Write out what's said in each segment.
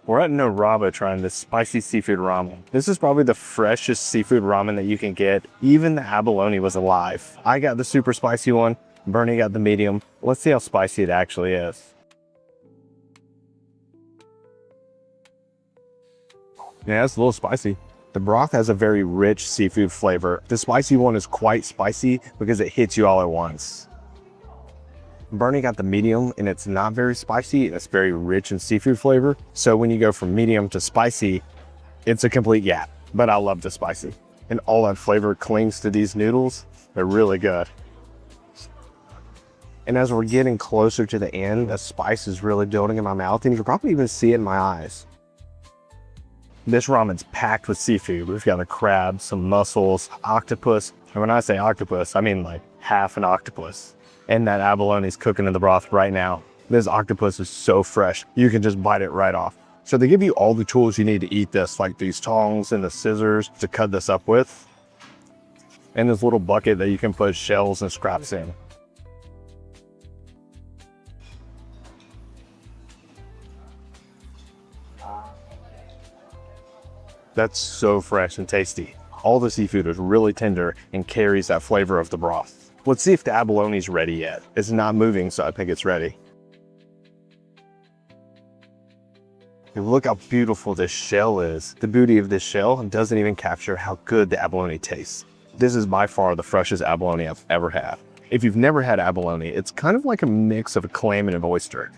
We're at Noraba trying this spicy seafood ramen. This is probably the freshest seafood ramen that you can get. Even the abalone was alive. I got the super spicy one. Bernie got the medium. Let's see how spicy it actually is. Yeah, it's a little spicy. The broth has a very rich seafood flavor. The spicy one is quite spicy because it hits you all at once. Bernie got the medium and it's not very spicy. It's very rich in seafood flavor. So when you go from medium to spicy, it's a complete gap. But I love the spicy. And all that flavor clings to these noodles. They're really good. And as we're getting closer to the end, the spice is really building in my mouth and you can probably even see it in my eyes. This ramen's packed with seafood. We've got a crab, some mussels, octopus. And when I say octopus, I mean like half an octopus. And that abalone is cooking in the broth right now. This octopus is so fresh, you can just bite it right off. So they give you all the tools you need to eat this, like these tongs and the scissors to cut this up with. And this little bucket that you can put shells and scraps in. That's so fresh and tasty. All the seafood is really tender and carries that flavor of the broth. Let's see if the abalone's ready yet. It's not moving, so I think it's ready. And look how beautiful this shell is. The beauty of this shell doesn't even capture how good the abalone tastes. This is by far the freshest abalone I've ever had. If you've never had abalone, it's kind of like a mix of a clam and an oyster.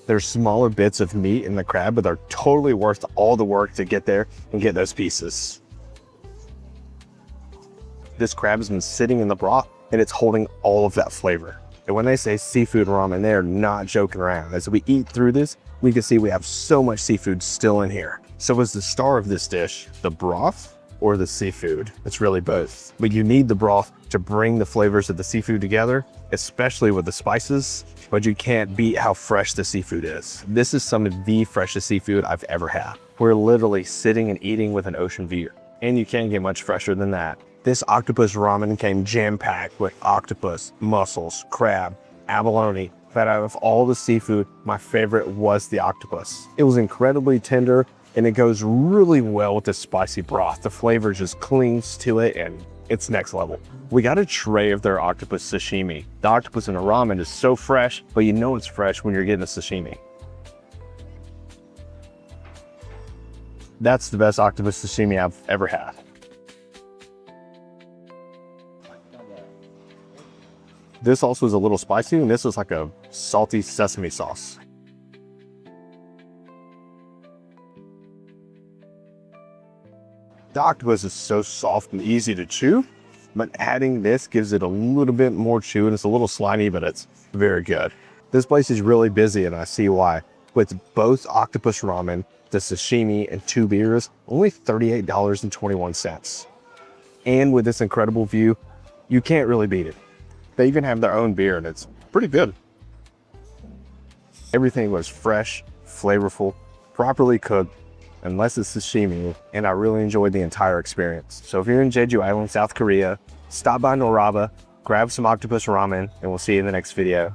There's smaller bits of meat in the crab, but they're totally worth all the work to get there and get those pieces. This crab has been sitting in the broth and it's holding all of that flavor. And when they say seafood ramen, they're not joking around. As we eat through this, we can see we have so much seafood still in here. So is the star of this dish the broth or the seafood? It's really both. But you need the broth to bring the flavors of the seafood together, especially with the spices, but you can't beat how fresh the seafood is. This is some of the freshest seafood I've ever had. We're literally sitting and eating with an ocean view, and you can't get much fresher than that. This octopus ramen came jam-packed with octopus, mussels, crab, abalone, but out of all the seafood, my favorite was the octopus. It was incredibly tender, and it goes really well with the spicy broth. The flavor just clings to it, and it's next level. We got a tray of their octopus sashimi. The octopus in a ramen is so fresh, but you know it's fresh when you're getting a sashimi. That's the best octopus sashimi I've ever had. This also is a little spicy, and this is like a salty sesame sauce. The octopus is so soft and easy to chew, but adding this gives it a little bit more chew, and it's a little slimy, but it's very good. This place is really busy, and I see why. With both octopus ramen, the sashimi, and 2 beers, only $38.21. And with this incredible view, you can't really beat it. They even have their own beer, and it's pretty good. Everything was fresh, flavorful, properly cooked, unless it's sashimi, and I really enjoyed the entire experience. So if you're in Jeju Island, South Korea, stop by Noraba, grab some octopus ramen, and we'll see you in the next video.